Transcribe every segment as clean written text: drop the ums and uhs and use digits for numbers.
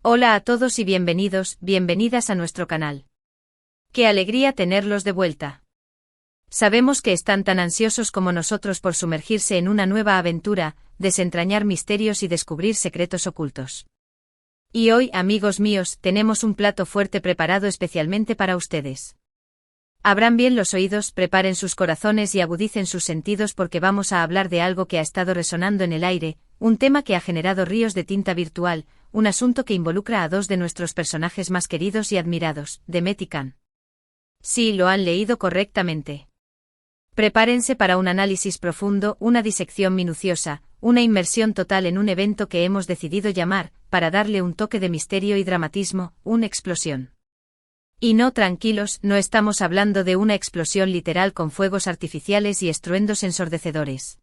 Hola a todos y bienvenidos, bienvenidas a nuestro canal. ¡Qué alegría tenerlos de vuelta! Sabemos que están tan ansiosos como nosotros por sumergirse en una nueva aventura, desentrañar misterios y descubrir secretos ocultos. Y hoy, amigos míos, tenemos un plato fuerte preparado especialmente para ustedes. Abran bien los oídos, preparen sus corazones y agudicen sus sentidos porque vamos a hablar de algo que ha estado resonando en el aire, un tema que ha generado ríos de tinta virtual, un asunto que involucra a dos de nuestros personajes más queridos y admirados, Demet y Can. Sí, lo han leído correctamente. Prepárense para un análisis profundo, una disección minuciosa, una inmersión total en un evento que hemos decidido llamar, para darle un toque de misterio y dramatismo, una explosión. Y no, tranquilos, no estamos hablando de una explosión literal con fuegos artificiales y estruendos ensordecedores.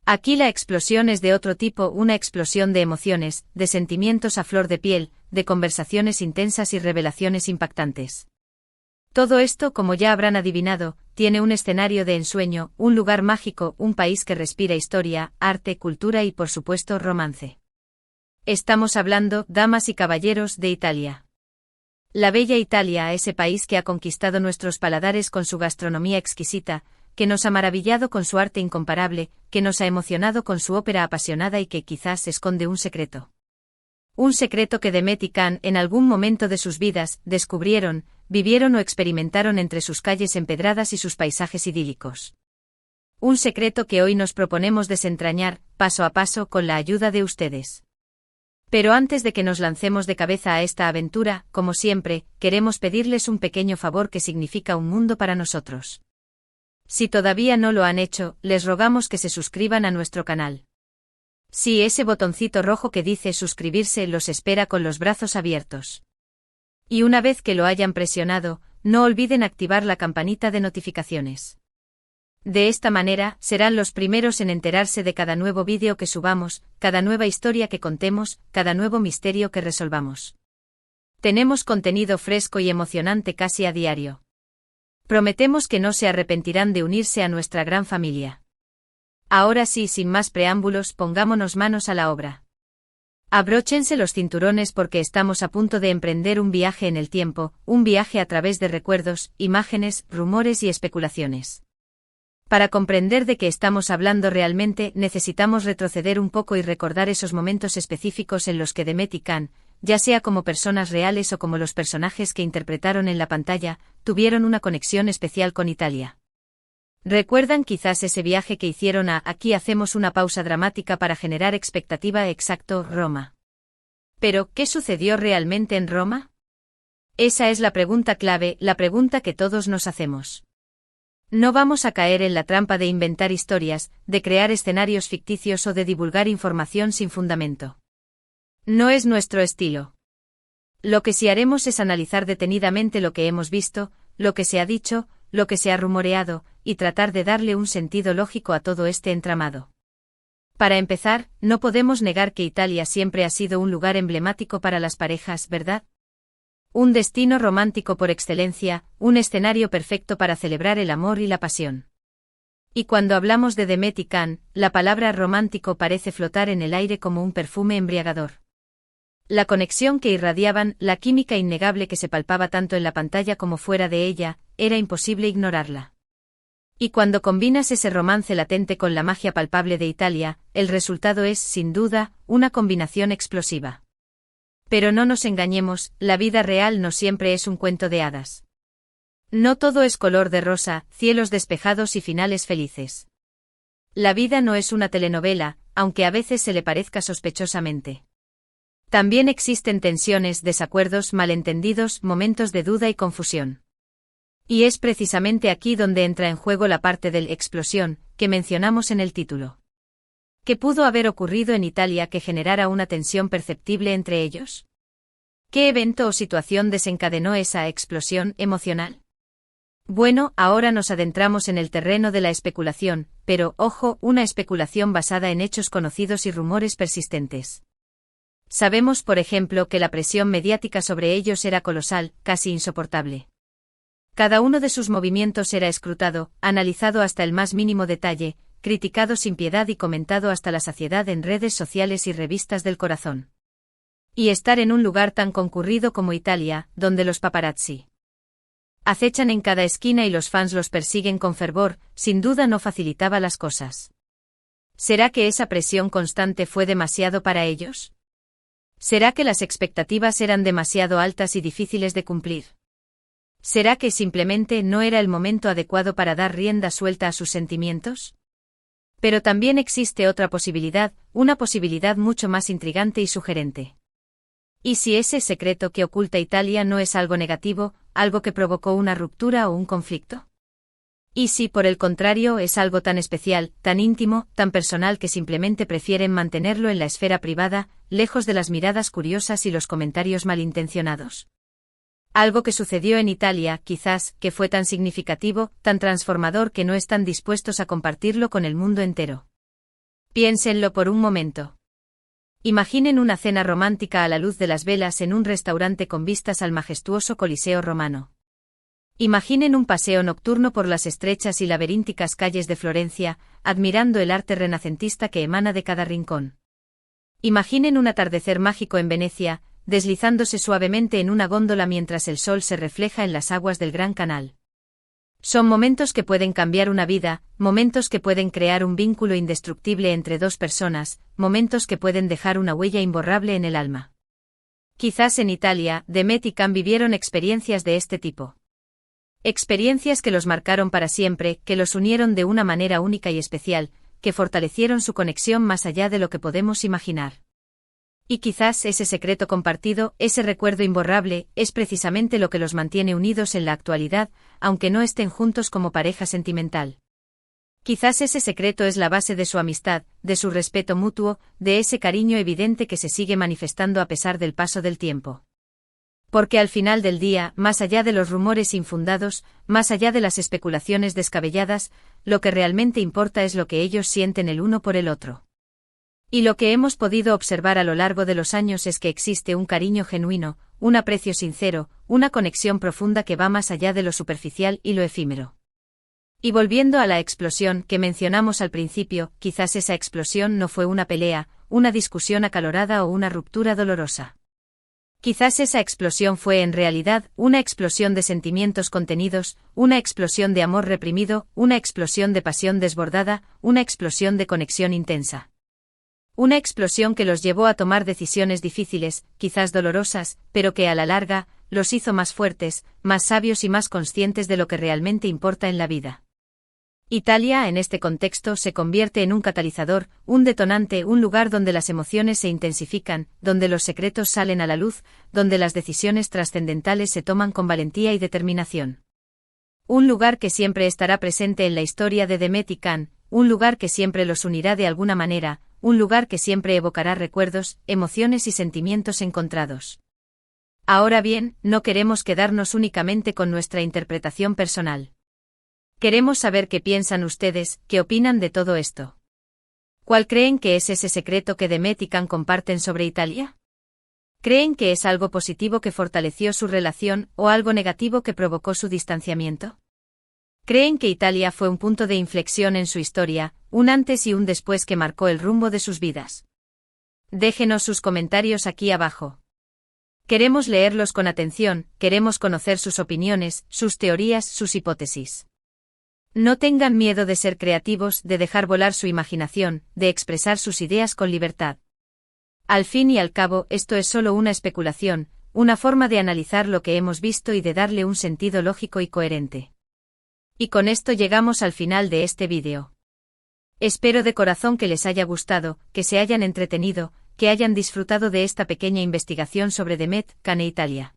Aquí la explosión es de otro tipo, una explosión de emociones, de sentimientos a flor de piel, de conversaciones intensas y revelaciones impactantes. Todo esto, como ya habrán adivinado, tiene un escenario de ensueño, un lugar mágico, un país que respira historia, arte, cultura y por supuesto romance. Estamos hablando, damas y caballeros, de Italia. La bella Italia, ese país que ha conquistado nuestros paladares con su gastronomía exquisita, que nos ha maravillado con su arte incomparable, que nos ha emocionado con su ópera apasionada y que quizás esconde un secreto. Un secreto que Demet y Can, en algún momento de sus vidas, descubrieron, vivieron o experimentaron entre sus calles empedradas y sus paisajes idílicos. Un secreto que hoy nos proponemos desentrañar, paso a paso, con la ayuda de ustedes. Pero antes de que nos lancemos de cabeza a esta aventura, como siempre, queremos pedirles un pequeño favor que significa un mundo para nosotros. Si todavía no lo han hecho, les rogamos que se suscriban a nuestro canal. Sí, ese botoncito rojo que dice suscribirse los espera con los brazos abiertos. Y una vez que lo hayan presionado, no olviden activar la campanita de notificaciones. De esta manera, serán los primeros en enterarse de cada nuevo vídeo que subamos, cada nueva historia que contemos, cada nuevo misterio que resolvamos. Tenemos contenido fresco y emocionante casi a diario. Prometemos que no se arrepentirán de unirse a nuestra gran familia. Ahora sí, sin más preámbulos, pongámonos manos a la obra. Abróchense los cinturones porque estamos a punto de emprender un viaje en el tiempo, un viaje a través de recuerdos, imágenes, rumores y especulaciones. Para comprender de qué estamos hablando realmente, necesitamos retroceder un poco y recordar esos momentos específicos en los que Demet y Can, ya sea como personas reales o como los personajes que interpretaron en la pantalla, tuvieron una conexión especial con Italia. ¿Recuerdan quizás ese viaje que hicieron a Aquí hacemos una pausa dramática para generar expectativa? Exacto, Roma. Pero, ¿qué sucedió realmente en Roma? Esa es la pregunta clave, la pregunta que todos nos hacemos. No vamos a caer en la trampa de inventar historias, de crear escenarios ficticios o de divulgar información sin fundamento. No es nuestro estilo. Lo que sí haremos es analizar detenidamente lo que hemos visto, lo que se ha dicho, lo que se ha rumoreado, y tratar de darle un sentido lógico a todo este entramado. Para empezar, no podemos negar que Italia siempre ha sido un lugar emblemático para las parejas, ¿verdad? Un destino romántico por excelencia, un escenario perfecto para celebrar el amor y la pasión. Y cuando hablamos de Demet y Can, la palabra romántico parece flotar en el aire como un perfume embriagador. La conexión que irradiaban, la química innegable que se palpaba tanto en la pantalla como fuera de ella, era imposible ignorarla. Y cuando combinas ese romance latente con la magia palpable de Italia, el resultado es, sin duda, una combinación explosiva. Pero no nos engañemos, la vida real no siempre es un cuento de hadas. No todo es color de rosa, cielos despejados y finales felices. La vida no es una telenovela, aunque a veces se le parezca sospechosamente. También existen tensiones, desacuerdos, malentendidos, momentos de duda y confusión. Y es precisamente aquí donde entra en juego la parte del explosión, que mencionamos en el título. ¿Qué pudo haber ocurrido en Italia que generara una tensión perceptible entre ellos? ¿Qué evento o situación desencadenó esa explosión emocional? Bueno, ahora nos adentramos en el terreno de la especulación, pero, ojo, una especulación basada en hechos conocidos y rumores persistentes. Sabemos, por ejemplo, que la presión mediática sobre ellos era colosal, casi insoportable. Cada uno de sus movimientos era escrutado, analizado hasta el más mínimo detalle, criticado sin piedad y comentado hasta la saciedad en redes sociales y revistas del corazón. Y estar en un lugar tan concurrido como Italia, donde los paparazzi acechan en cada esquina y los fans los persiguen con fervor, sin duda no facilitaba las cosas. ¿Será que esa presión constante fue demasiado para ellos? ¿Será que las expectativas eran demasiado altas y difíciles de cumplir? ¿Será que simplemente no era el momento adecuado para dar rienda suelta a sus sentimientos? Pero también existe otra posibilidad, una posibilidad mucho más intrigante y sugerente. ¿Y si ese secreto que oculta Italia no es algo negativo, algo que provocó una ruptura o un conflicto? ¿Y si, por el contrario, es algo tan especial, tan íntimo, tan personal que simplemente prefieren mantenerlo en la esfera privada, lejos de las miradas curiosas y los comentarios malintencionados? Algo que sucedió en Italia, quizás, que fue tan significativo, tan transformador que no están dispuestos a compartirlo con el mundo entero. Piénsenlo por un momento. Imaginen una cena romántica a la luz de las velas en un restaurante con vistas al majestuoso Coliseo romano. Imaginen un paseo nocturno por las estrechas y laberínticas calles de Florencia, admirando el arte renacentista que emana de cada rincón. Imaginen un atardecer mágico en Venecia, deslizándose suavemente en una góndola mientras el sol se refleja en las aguas del Gran Canal. Son momentos que pueden cambiar una vida, momentos que pueden crear un vínculo indestructible entre dos personas, momentos que pueden dejar una huella imborrable en el alma. Quizás en Italia, Demet y Can vivieron experiencias de este tipo. Experiencias que los marcaron para siempre, que los unieron de una manera única y especial, que fortalecieron su conexión más allá de lo que podemos imaginar. Y quizás ese secreto compartido, ese recuerdo imborrable, es precisamente lo que los mantiene unidos en la actualidad, aunque no estén juntos como pareja sentimental. Quizás ese secreto es la base de su amistad, de su respeto mutuo, de ese cariño evidente que se sigue manifestando a pesar del paso del tiempo. Porque al final del día, más allá de los rumores infundados, más allá de las especulaciones descabelladas, lo que realmente importa es lo que ellos sienten el uno por el otro. Y lo que hemos podido observar a lo largo de los años es que existe un cariño genuino, un aprecio sincero, una conexión profunda que va más allá de lo superficial y lo efímero. Y volviendo a la explosión que mencionamos al principio, quizás esa explosión no fue una pelea, una discusión acalorada o una ruptura dolorosa. Quizás esa explosión fue en realidad una explosión de sentimientos contenidos, una explosión de amor reprimido, una explosión de pasión desbordada, una explosión de conexión intensa. Una explosión que los llevó a tomar decisiones difíciles, quizás dolorosas, pero que a la larga, los hizo más fuertes, más sabios y más conscientes de lo que realmente importa en la vida. Italia en este contexto se convierte en un catalizador, un detonante, un lugar donde las emociones se intensifican, donde los secretos salen a la luz, donde las decisiones trascendentales se toman con valentía y determinación. Un lugar que siempre estará presente en la historia de Demet y Can, un lugar que siempre los unirá de alguna manera, un lugar que siempre evocará recuerdos, emociones y sentimientos encontrados. Ahora bien, no queremos quedarnos únicamente con nuestra interpretación personal. Queremos saber qué piensan ustedes, qué opinan de todo esto. ¿Cuál creen que es ese secreto que Demet y Can comparten sobre Italia? ¿Creen que es algo positivo que fortaleció su relación o algo negativo que provocó su distanciamiento? ¿Creen que Italia fue un punto de inflexión en su historia, un antes y un después que marcó el rumbo de sus vidas? Déjenos sus comentarios aquí abajo. Queremos leerlos con atención, queremos conocer sus opiniones, sus teorías, sus hipótesis. No tengan miedo de ser creativos, de dejar volar su imaginación, de expresar sus ideas con libertad. Al fin y al cabo, esto es solo una especulación, una forma de analizar lo que hemos visto y de darle un sentido lógico y coherente. Y con esto llegamos al final de este vídeo. Espero de corazón que les haya gustado, que se hayan entretenido, que hayan disfrutado de esta pequeña investigación sobre Demet, Can e Italia.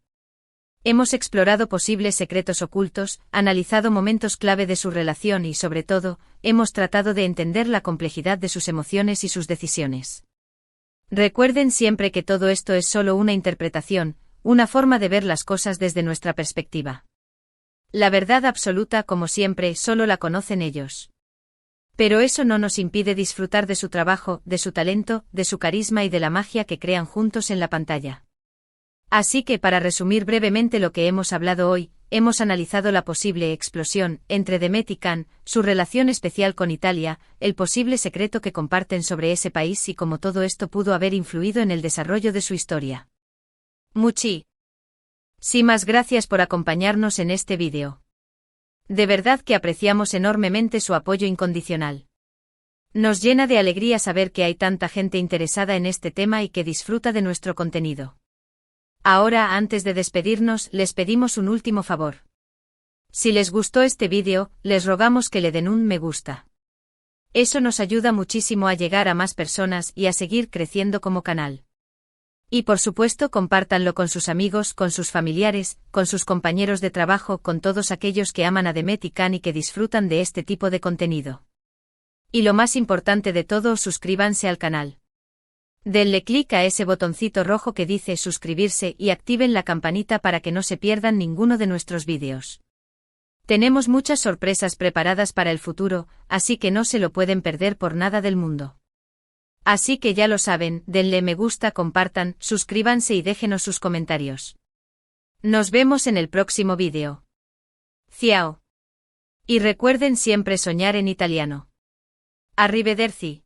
Hemos explorado posibles secretos ocultos, analizado momentos clave de su relación y, sobre todo, hemos tratado de entender la complejidad de sus emociones y sus decisiones. Recuerden siempre que todo esto es solo una interpretación, una forma de ver las cosas desde nuestra perspectiva. La verdad absoluta, como siempre, solo la conocen ellos. Pero eso no nos impide disfrutar de su trabajo, de su talento, de su carisma y de la magia que crean juntos en la pantalla. Así que para resumir brevemente lo que hemos hablado hoy, hemos analizado la posible explosión entre Demet y Can, su relación especial con Italia, el posible secreto que comparten sobre ese país y cómo todo esto pudo haber influido en el desarrollo de su historia. Muchísimas gracias por acompañarnos en este vídeo. De verdad que apreciamos enormemente su apoyo incondicional. Nos llena de alegría saber que hay tanta gente interesada en este tema y que disfruta de nuestro contenido. Ahora, antes de despedirnos, les pedimos un último favor. Si les gustó este vídeo, les rogamos que le den un me gusta. Eso nos ayuda muchísimo a llegar a más personas y a seguir creciendo como canal. Y por supuesto, compártanlo con sus amigos, con sus familiares, con sus compañeros de trabajo, con todos aquellos que aman a Demet y Khan y que disfrutan de este tipo de contenido. Y lo más importante de todo, suscríbanse al canal. Denle clic a ese botoncito rojo que dice suscribirse y activen la campanita para que no se pierdan ninguno de nuestros vídeos. Tenemos muchas sorpresas preparadas para el futuro, así que no se lo pueden perder por nada del mundo. Así que ya lo saben, denle me gusta, compartan, suscríbanse y déjenos sus comentarios. Nos vemos en el próximo vídeo. Ciao. Y recuerden siempre soñar en italiano. Arrivederci.